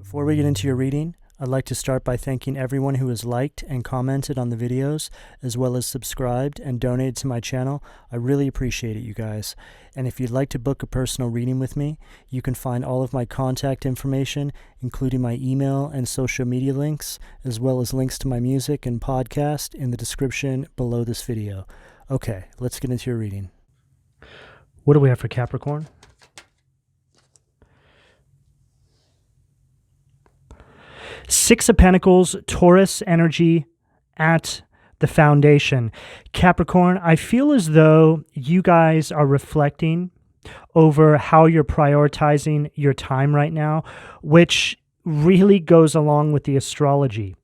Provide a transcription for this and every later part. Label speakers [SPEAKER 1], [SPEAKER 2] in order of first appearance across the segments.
[SPEAKER 1] Before we get into your reading, I'd like to start by thanking everyone who has liked and commented on the videos, as well as subscribed and donated to my channel. I really appreciate it, you guys. And if you'd like to book a personal reading with me, you can find all of my contact information, including my email and social media links, as well as links to my music and podcast in the description below this video. Okay, let's get into your reading. What do we have for Capricorn? Six of Pentacles, Taurus energy at the foundation. Capricorn, I feel as though you guys are reflecting over how you're prioritizing your time right now, which really goes along with the astrology.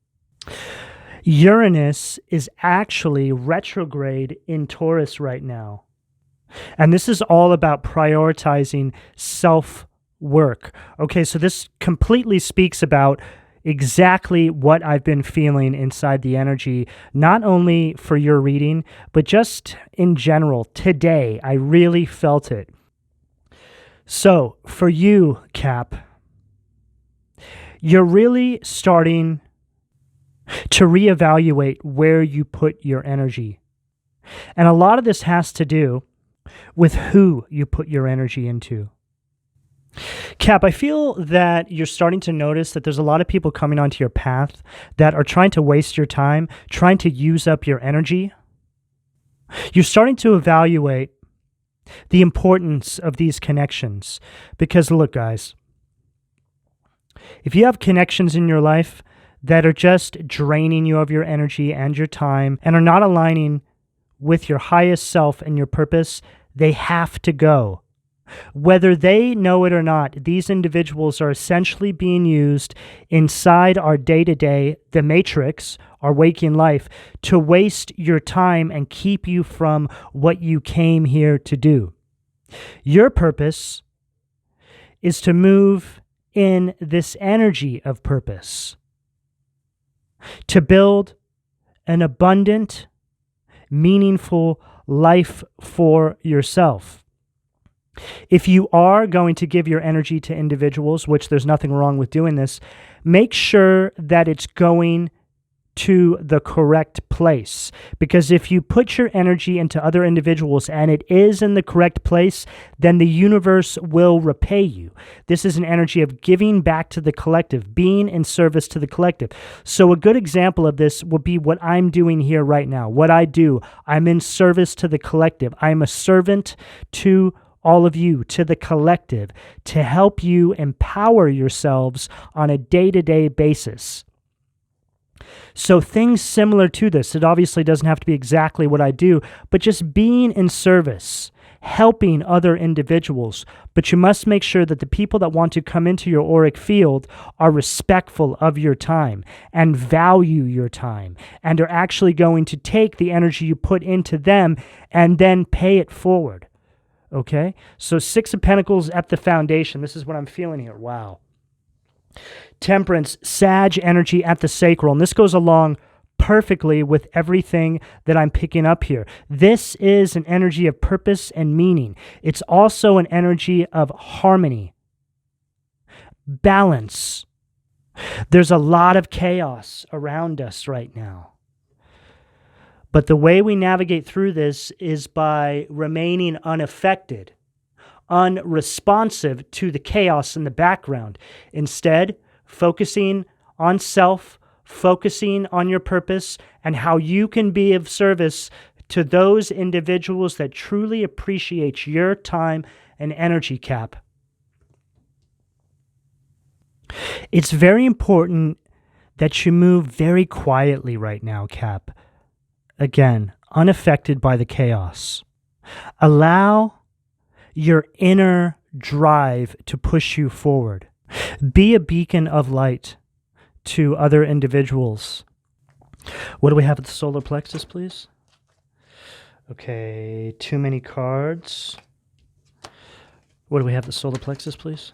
[SPEAKER 1] Uranus is actually retrograde in Taurus right now. And this is all about prioritizing self-work. Okay, so this completely speaks about exactly what I've been feeling inside the energy, not only for your reading, but just in general. Today, I really felt it. So, for you, Cap, you're really starting to reevaluate where you put your energy. And a lot of this has to do with who you put your energy into. Cap, I feel that you're starting to notice that there's a lot of people coming onto your path that are trying to waste your time, trying to use up your energy. You're starting to evaluate the importance of these connections. Because look, guys, if you have connections in your life that are just draining you of your energy and your time and are not aligning with your highest self and your purpose, they have to go. Whether they know it or not, these individuals are essentially being used inside our day-to-day, the matrix, our waking life, to waste your time and keep you from what you came here to do. Your purpose is to move in this energy of purpose, to build an abundant, meaningful life for yourself. If you are going to give your energy to individuals, which there's nothing wrong with doing this, make sure that it's going to the correct place. Because if you put your energy into other individuals and it is in the correct place, then the universe will repay you. This is an energy of giving back to the collective, being in service to the collective. So a good example of this would be what I'm doing here right now. What I do, I'm in service to the collective. I'm a servant to all of you, to the collective, to help you empower yourselves on a day-to-day basis. So things similar to this, it obviously doesn't have to be exactly what I do, but just being in service, helping other individuals. But you must make sure that the people that want to come into your auric field are respectful of your time and value your time and are actually going to take the energy you put into them and then pay it forward. Okay, so Six of Pentacles at the foundation. This is what I'm feeling here. Wow. Temperance, Sag energy at the sacral. And this goes along perfectly with everything that I'm picking up here. This is an energy of purpose and meaning. It's also an energy of harmony, balance. There's a lot of chaos around us right now. But the way we navigate through this is by remaining unaffected, unresponsive to the chaos in the background. Instead, focusing on self, focusing on your purpose, and how you can be of service to those individuals that truly appreciate your time and energy, Cap. It's very important that you move very quietly right now, Cap. Again, unaffected by the chaos. Allow your inner drive to push you forward. Be a beacon of light to other individuals. What do we have at the solar plexus, please? Okay, too many cards. What do we have at the solar plexus, please?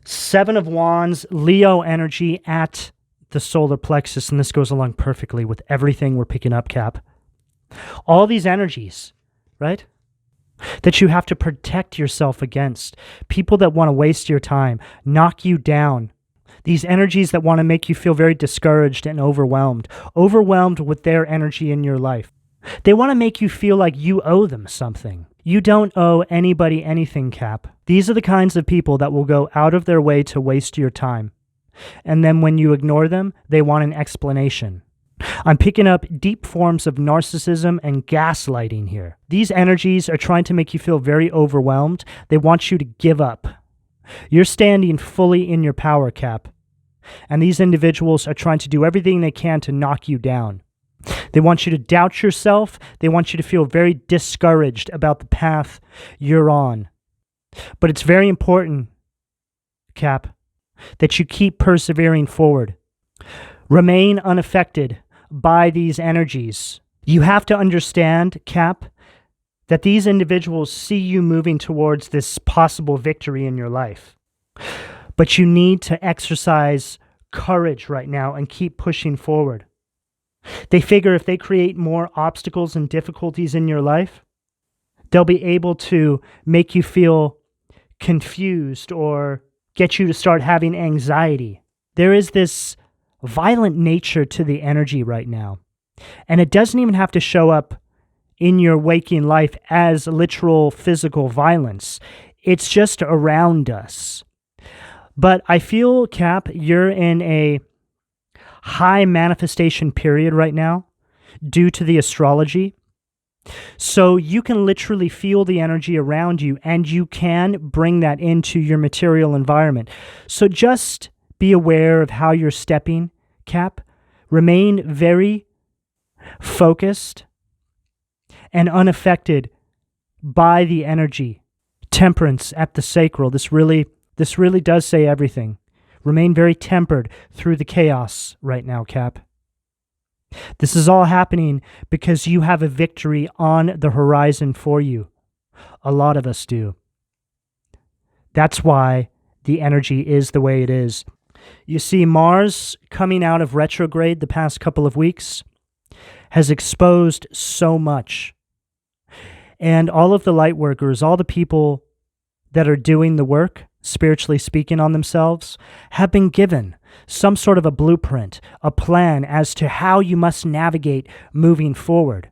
[SPEAKER 1] Seven of Wands, Leo energy at the solar plexus, and this goes along perfectly with everything we're picking up, Cap. All these energies, right? that you have to protect yourself against. People that want to waste your time, knock you down. These energies that want to make you feel very discouraged and overwhelmed with their energy in your life. They want to make you feel like you owe them something. You don't owe anybody anything, Cap. These are the kinds of people that will go out of their way to waste your time. And then when you ignore them, they want an explanation. I'm picking up deep forms of narcissism and gaslighting here. These energies are trying to make you feel very overwhelmed. They want you to give up. You're standing fully in your power, Cap. And these individuals are trying to do everything they can to knock you down. They want you to doubt yourself. They want you to feel very discouraged about the path you're on. But it's very important, Cap, that you keep persevering forward. Remain unaffected by these energies. You have to understand, Cap, that these individuals see you moving towards this possible victory in your life. But you need to exercise courage right now and keep pushing forward. They figure if they create more obstacles and difficulties in your life, they'll be able to make you feel confused or get you to start having anxiety. There is this violent nature to the energy right now. And it doesn't even have to show up in your waking life as literal physical violence. It's just around us. But I feel, Cap, you're in a high manifestation period right now due to the astrology. So you can literally feel the energy around you and you can bring that into your material environment. So just be aware of how you're stepping, Cap. Remain very focused and unaffected by the energy. Temperance at the sacral. This really does say everything. Remain very tempered through the chaos right now, Cap. This is all happening because you have a victory on the horizon for you. A lot of us do. That's why the energy is the way it is. You see, Mars coming out of retrograde the past couple of weeks has exposed so much. And all of the light workers, all the people that are doing the work, spiritually speaking, on themselves, have been given some sort of a blueprint, a plan as to how you must navigate moving forward.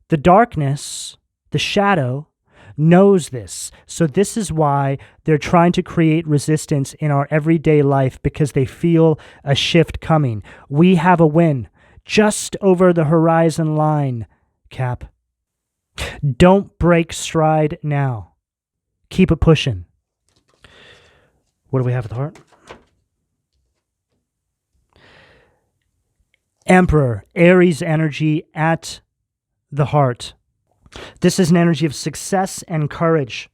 [SPEAKER 1] The darkness, the shadow, knows this. So this is why they're trying to create resistance in our everyday life, because they feel a shift coming. We have a win just over the horizon line, Cap. Don't break stride now. Keep it pushing. What do we have at the heart? Emperor, Aries energy at the heart. This is an energy of success and courage.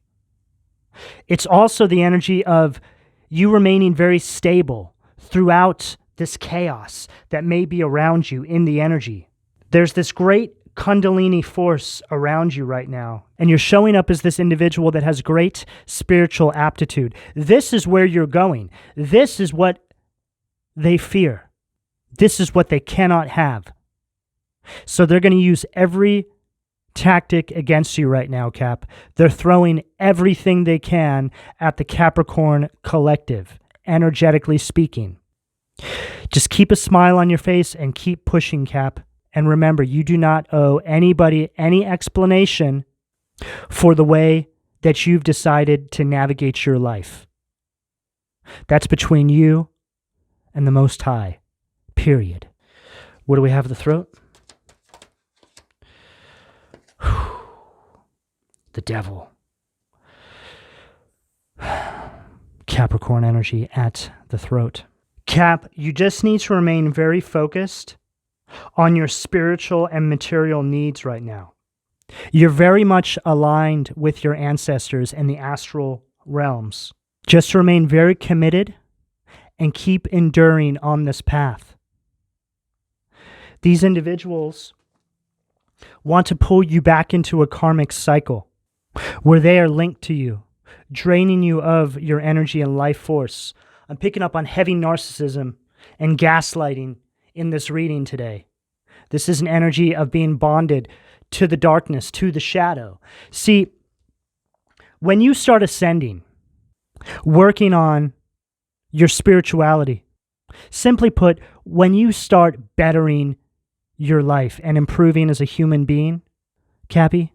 [SPEAKER 1] It's also the energy of you remaining very stable throughout this chaos that may be around you in the energy. There's this great Kundalini force around you right now, and you're showing up as this individual that has great spiritual aptitude. This is where you're going. This is what they fear. This is what they cannot have. So they're going to use every tactic against you right now, Cap. They're throwing everything they can at the Capricorn collective, energetically speaking. Just keep a smile on your face and keep pushing, Cap. And remember, you do not owe anybody any explanation for the way that you've decided to navigate your life. That's between you and the Most High, period. What do we have at the throat? The devil. Capricorn energy at the throat. Cap, you just need to remain very focused on your spiritual and material needs right now. You're very much aligned with your ancestors and the astral realms. Just remain very committed and keep enduring on this path. These individuals want to pull you back into a karmic cycle where they are linked to you, draining you of your energy and life force. I'm picking up on heavy narcissism and gaslighting in this reading today. This is an energy of being bonded to the darkness, to the shadow. See, when you start ascending, working on your spirituality, simply put, when you start bettering your life and improving as a human being, Cappy,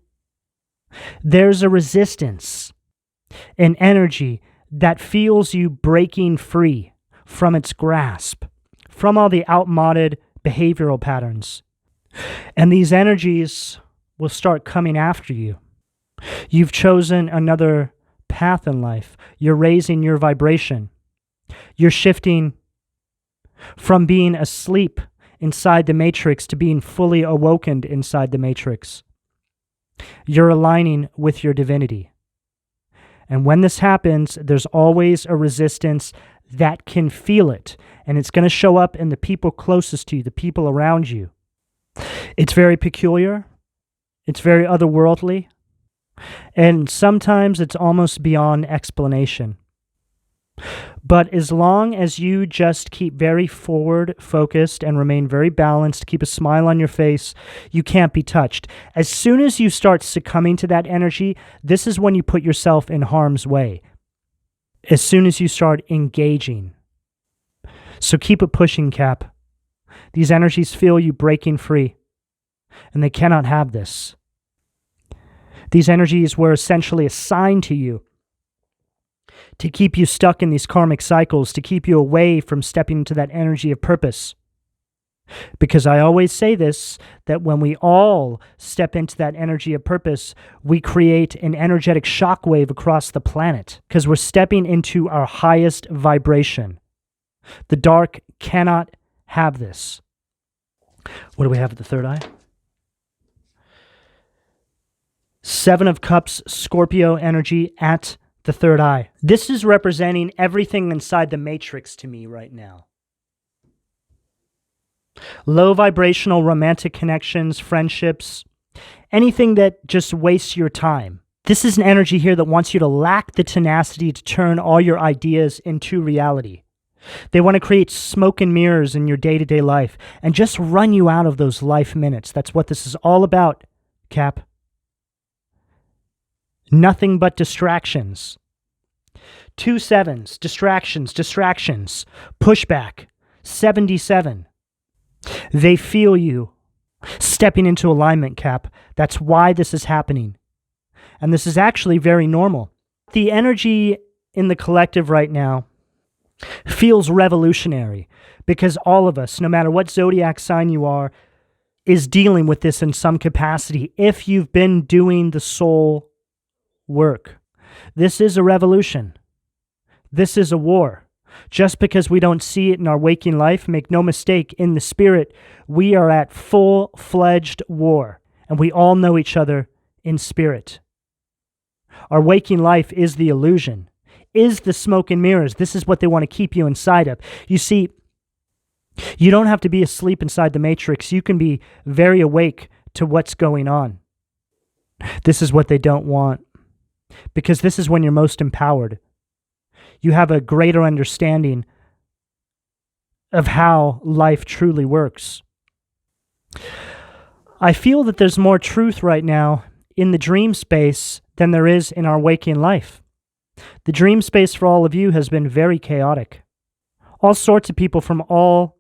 [SPEAKER 1] there's a resistance, an energy that feels you breaking free from its grasp, from all the outmoded behavioral patterns. And these energies will start coming after you. You've chosen another path in life. You're raising your vibration. You're shifting from being asleep inside the matrix to being fully awakened inside the matrix. You're aligning with your divinity. And when this happens, there's always a resistance that can feel it. And it's going to show up in the people closest to you, the people around you. It's very peculiar. It's very otherworldly. And sometimes it's almost beyond explanation. But as long as you just keep very forward focused and remain very balanced, keep a smile on your face, you can't be touched. As soon as you start succumbing to that energy, this is when you put yourself in harm's way. As soon as you start engaging. So keep it pushing, Cap. These energies feel you breaking free, and they cannot have this. These energies were essentially assigned to you to keep you stuck in these karmic cycles, to keep you away from stepping into that energy of purpose. Because I always say this, that when we all step into that energy of purpose, we create an energetic shockwave across the planet, because we're stepping into our highest vibration. The dark cannot have this. What do we have at the third eye? Seven of Cups, Scorpio energy at the third eye. This is representing everything inside the matrix to me right now. Low vibrational romantic connections, friendships, anything that just wastes your time. This is an energy here that wants you to lack the tenacity to turn all your ideas into reality. They want to create smoke and mirrors in your day-to-day life and just run you out of those life minutes. That's what this is all about, Cap. Nothing but distractions. 2 sevens, distractions, pushback, 77. They feel you stepping into alignment, Cap. That's why this is happening. And this is actually very normal. The energy in the collective right now feels revolutionary because all of us, no matter what zodiac sign you are, is dealing with this in some capacity if you've been doing the soul work. This is a revolution. This is a war. Just because we don't see it in our waking life, make no mistake, in the spirit, we are at full-fledged war, and we all know each other in spirit. Our waking life is the illusion, is the smoke and mirrors. This is what they want to keep you inside of. You see, you don't have to be asleep inside the matrix. You can be very awake to what's going on. This is what they don't want. Because this is when you're most empowered. You have a greater understanding of how life truly works. I feel that there's more truth right now in the dream space than there is in our waking life. The dream space for all of you has been very chaotic. All sorts of people from all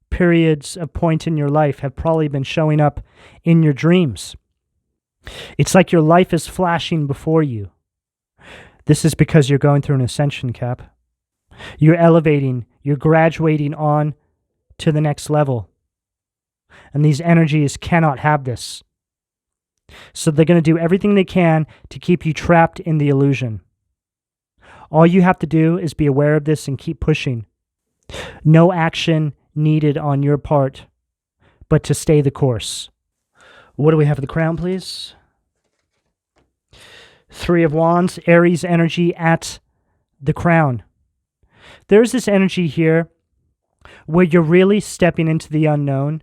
[SPEAKER 1] periods of point in your life have probably been showing up in your dreams. It's like your life is flashing before you. This is because you're going through an ascension, Cap. You're elevating, you're graduating on to the next level. And these energies cannot have this. So they're going to do everything they can to keep you trapped in the illusion. All you have to do is be aware of this and keep pushing. No action needed on your part, but to stay the course. What do we have for the crown, please? 3 of Wands, Aries energy at the crown. There's this energy here where you're really stepping into the unknown.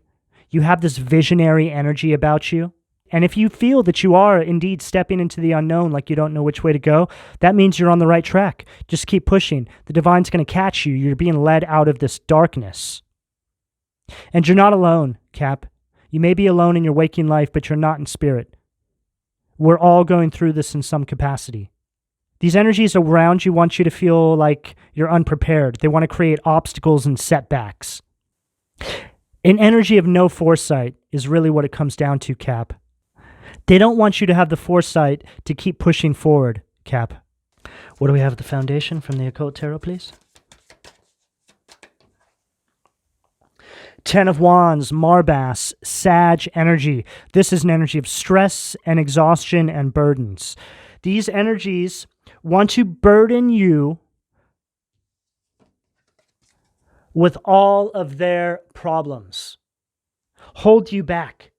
[SPEAKER 1] You have this visionary energy about you. And if you feel that you are indeed stepping into the unknown, like you don't know which way to go, that means you're on the right track. Just keep pushing. The divine's going to catch you. You're being led out of this darkness. And you're not alone, Cap. You may be alone in your waking life, but you're not in spirit. We're all going through this in some capacity. These energies around you want you to feel like you're unprepared. They want to create obstacles and setbacks. An energy of no foresight is really what it comes down to, Cap. They don't want you to have the foresight to keep pushing forward, Cap. What do we have at the foundation from the Occult Tarot, please? 10 of Wands, Marbass, Sag energy. This is an energy of stress and exhaustion and burdens. These energies want to burden you with all of their problems, hold you back,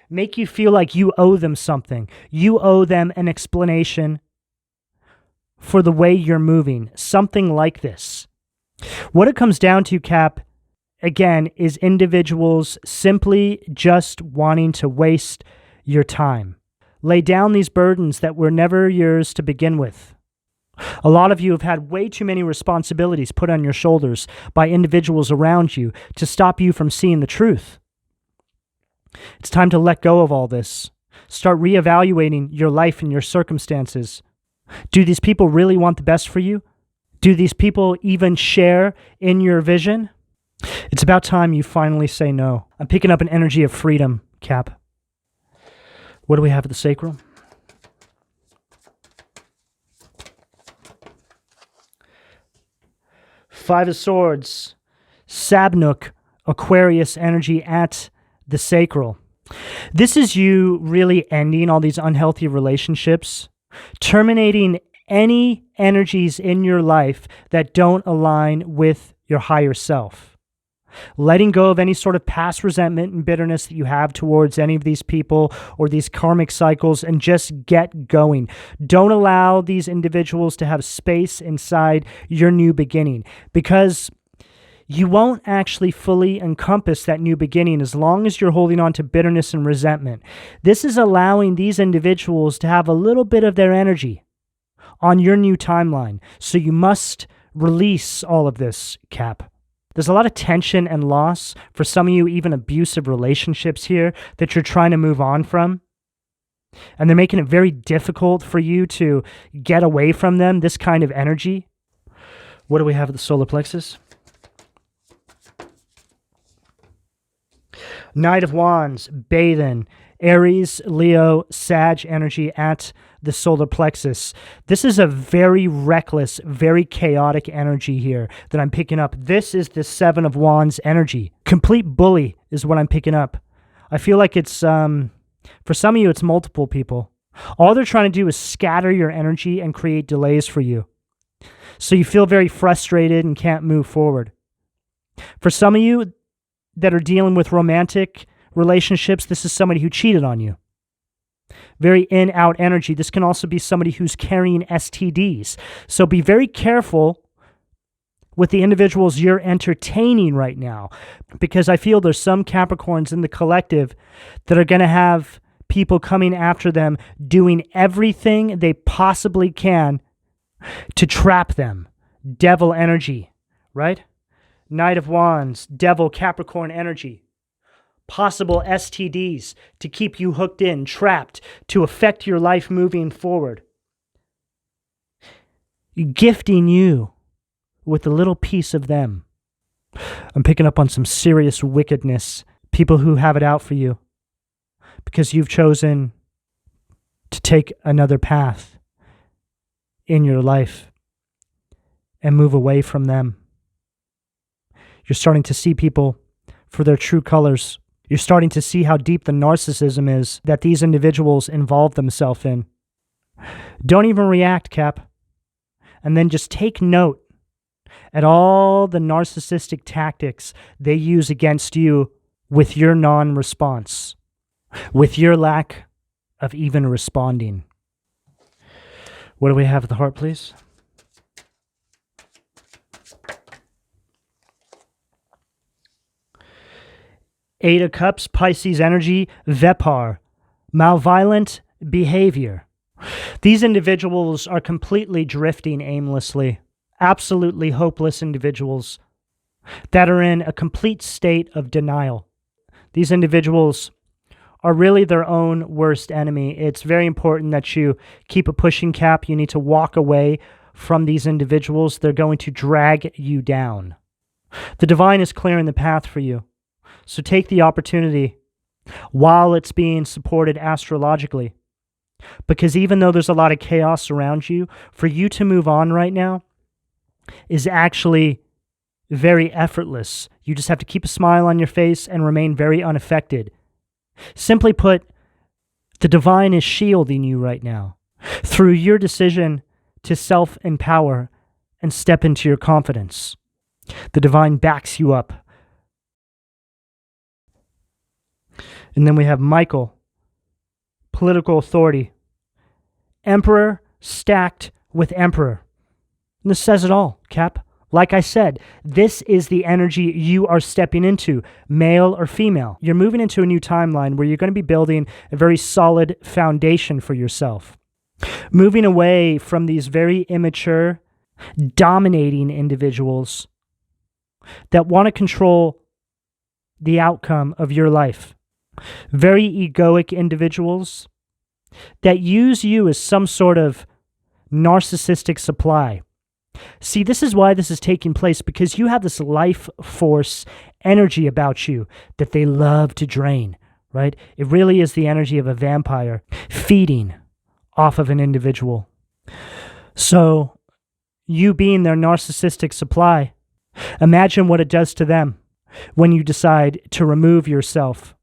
[SPEAKER 1] make you feel like you owe them something. You owe them an explanation for the way you're moving, something like this. What it comes down to, Cap, again, is individuals simply just wanting to waste your time. Lay down these burdens that were never yours to begin with. A lot of you have had way too many responsibilities put on your shoulders by individuals around you to stop you from seeing the truth. It's time to let go of all this. Start reevaluating your life and your circumstances. Do these people really want the best for you? Do these people even share in your vision? It's about time you finally say no. I'm picking up an energy of freedom, Cap. What do we have at the sacral? Five of Swords, Sabnuk, Aquarius energy at the sacral. This is you really ending all these unhealthy relationships, terminating any energies in your life that don't align with your higher self. Letting go of any sort of past resentment and bitterness that you have towards any of these people or these karmic cycles, and just get going. Don't allow these individuals to have space inside your new beginning, because you won't actually fully encompass that new beginning as long as you're holding on to bitterness and resentment. This is allowing these individuals to have a little bit of their energy on your new timeline. So you must release all of this, Cap. There's a lot of tension and loss, for some of you, even abusive relationships here that you're trying to move on from. And they're making it very difficult for you to get away from them, this kind of energy. What do we have at the solar plexus? Knight of Wands, Bathing, Aries, Leo, Sag energy at the solar plexus. This is a very reckless, very chaotic energy here that I'm picking up. This is the Seven of Wands energy. Complete bully is what I'm picking up. I feel like it's, for some of you, it's multiple people. All they're trying to do is scatter your energy and create delays for you. So you feel very frustrated and can't move forward. For some of you that are dealing with romantic relationships, this is somebody who cheated on you. Very in-out energy. This can also be somebody who's carrying STDs. So be very careful with the individuals you're entertaining right now, because I feel there's some Capricorns in the collective that are going to have people coming after them, doing everything they possibly can to trap them. Devil energy, right? Knight of Wands, Devil, Capricorn energy. Possible STDs to keep you hooked in, trapped, to affect your life moving forward. Gifting you with a little piece of them. I'm picking up on some serious wickedness. People who have it out for you because you've chosen to take another path in your life and move away from them. You're starting to see people for their true colors. You're starting to see how deep the narcissism is that these individuals involve themselves in. Don't even react, Cap. And then just take note at all the narcissistic tactics they use against you with your non-response, with your lack of even responding. What do we have at the heart, please? Eight of Cups, Pisces energy, Vepar, malevolent behavior. These individuals are completely drifting aimlessly, absolutely hopeless individuals that are in a complete state of denial. These individuals are really their own worst enemy. It's very important that you keep a pushing, Cap. You need to walk away from these individuals. They're going to drag you down. The divine is clearing the path for you. So take the opportunity while it's being supported astrologically. Because even though there's a lot of chaos around you, for you to move on right now is actually very effortless. You just have to keep a smile on your face and remain very unaffected. Simply put, the divine is shielding you right now through your decision to self-empower and step into your confidence. The divine backs you up. And then we have Michael, political authority. Emperor stacked with emperor. And this says it all, Cap. Like I said, this is the energy you are stepping into, male or female. You're moving into a new timeline where you're going to be building a very solid foundation for yourself. Moving away from these very immature, dominating individuals that want to control the outcome of your life. Very egoic individuals that use you as some sort of narcissistic supply. See, this is why this is taking place, because you have this life force energy about you that they love to drain, right? It really is the energy of a vampire feeding off of an individual. So, you being their narcissistic supply, imagine what it does to them when you decide to remove yourself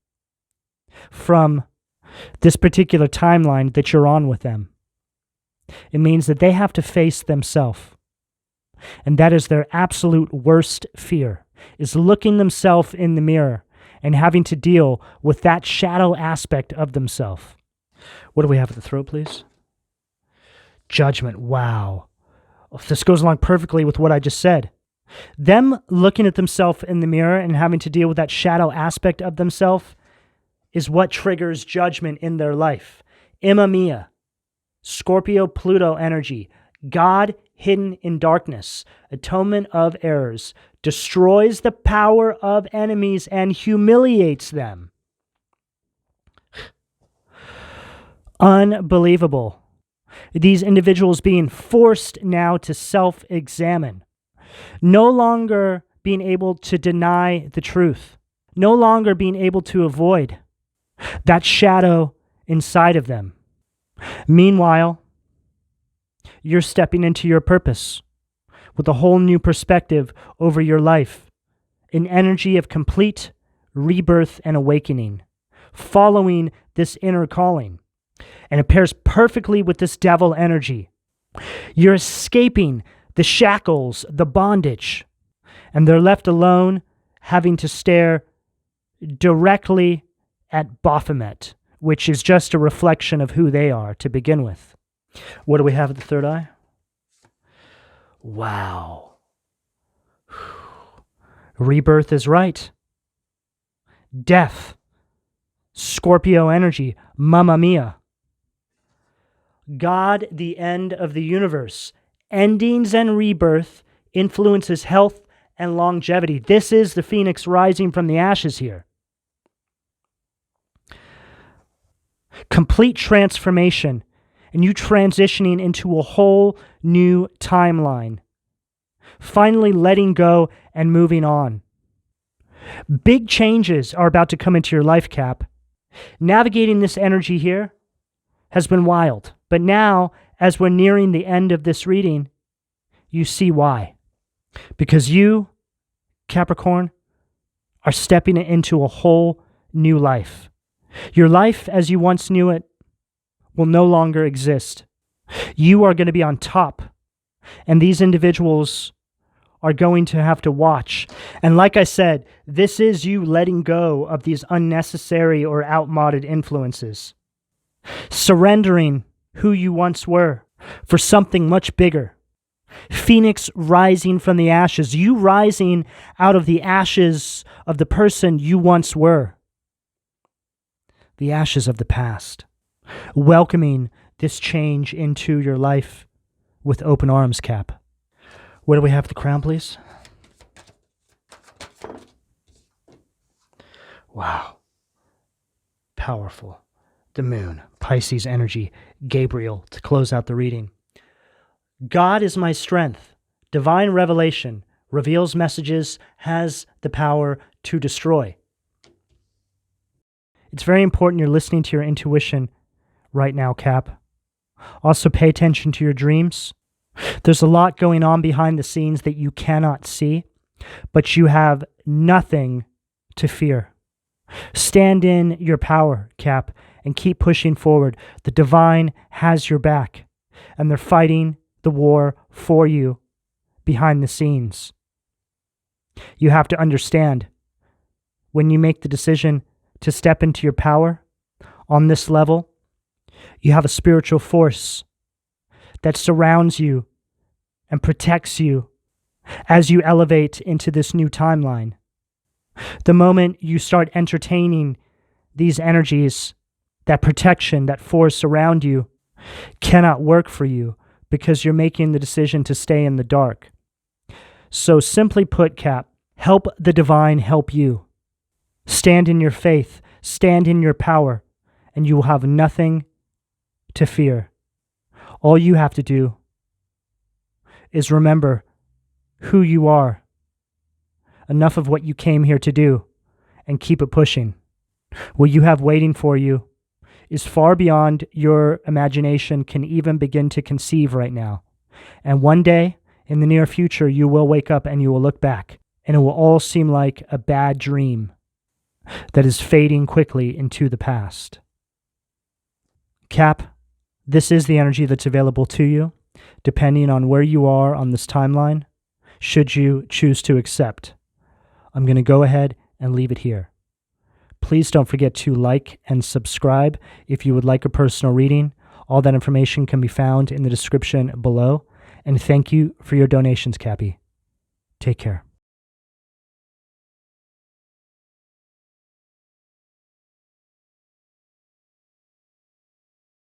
[SPEAKER 1] from this particular timeline that you're on with them. It means that they have to face themselves. And that is their absolute worst fear, is looking themselves in the mirror and having to deal with that shadow aspect of themselves. What do we have at the throat, please? Judgment. Wow. This goes along perfectly with what I just said. Them looking at themselves in the mirror and having to deal with that shadow aspect of themselves is what triggers judgment in their life. Imma Mia, Scorpio Pluto energy, God hidden in darkness, atonement of errors, destroys the power of enemies and humiliates them. Unbelievable. These individuals being forced now to self-examine, no longer being able to deny the truth, no longer being able to avoid that shadow inside of them. Meanwhile, you're stepping into your purpose with a whole new perspective over your life, an energy of complete rebirth and awakening, following this inner calling. And it pairs perfectly with this devil energy. You're escaping the shackles, the bondage, and they're left alone having to stare directly at Baphomet, which is just a reflection of who they are to begin with. What do we have at the third eye? Wow. Rebirth is right. Death. Scorpio energy. Mamma mia. God, the end of the universe. Endings and rebirth influences health and longevity. This is the phoenix rising from the ashes here. Complete transformation, and you transitioning into a whole new timeline. Finally letting go and moving on. Big changes are about to come into your life, Cap. Navigating this energy here has been wild. But now, as we're nearing the end of this reading, you see why. Because you, Capricorn, are stepping into a whole new life. Your life as you once knew it will no longer exist. You are going to be on top, and these individuals are going to have to watch. And like I said, this is you letting go of these unnecessary or outmoded influences. Surrendering who you once were for something much bigger. Phoenix rising from the ashes. You rising out of the ashes of the person you once were. The ashes of the past. Welcoming this change into your life with open arms, Cap. Where do we have the crown, please? Wow. powerful. The moon, Pisces energy, Gabriel, to close out the reading. God is my strength. Divine revelation reveals messages, has the power to destroy. It's very important you're listening to your intuition right now, Cap. Also, pay attention to your dreams. There's a lot going on behind the scenes that you cannot see, but you have nothing to fear. Stand in your power, Cap, and keep pushing forward. The divine has your back, and they're fighting the war for you behind the scenes. You have to understand, when you make the decision to step into your power on this level, you have a spiritual force that surrounds you and protects you as you elevate into this new timeline. The moment you start entertaining these energies, that protection, that force around you cannot work for you because you're making the decision to stay in the dark. So simply put, Cap, help the divine help you. Stand in your faith, stand in your power, and you will have nothing to fear. All you have to do is remember who you are, enough of what you came here to do, and keep it pushing. What you have waiting for you is far beyond your imagination can even begin to conceive right now. And one day, in the near future, you will wake up and you will look back, and it will all seem like a bad dream that is fading quickly into the past. Cap, this is the energy that's available to you, depending on where you are on this timeline, should you choose to accept. I'm going to go ahead and leave it here. Please don't forget to like and subscribe if you would like a personal reading. All that information can be found in the description below. And thank you for your donations, Cappy. Take care.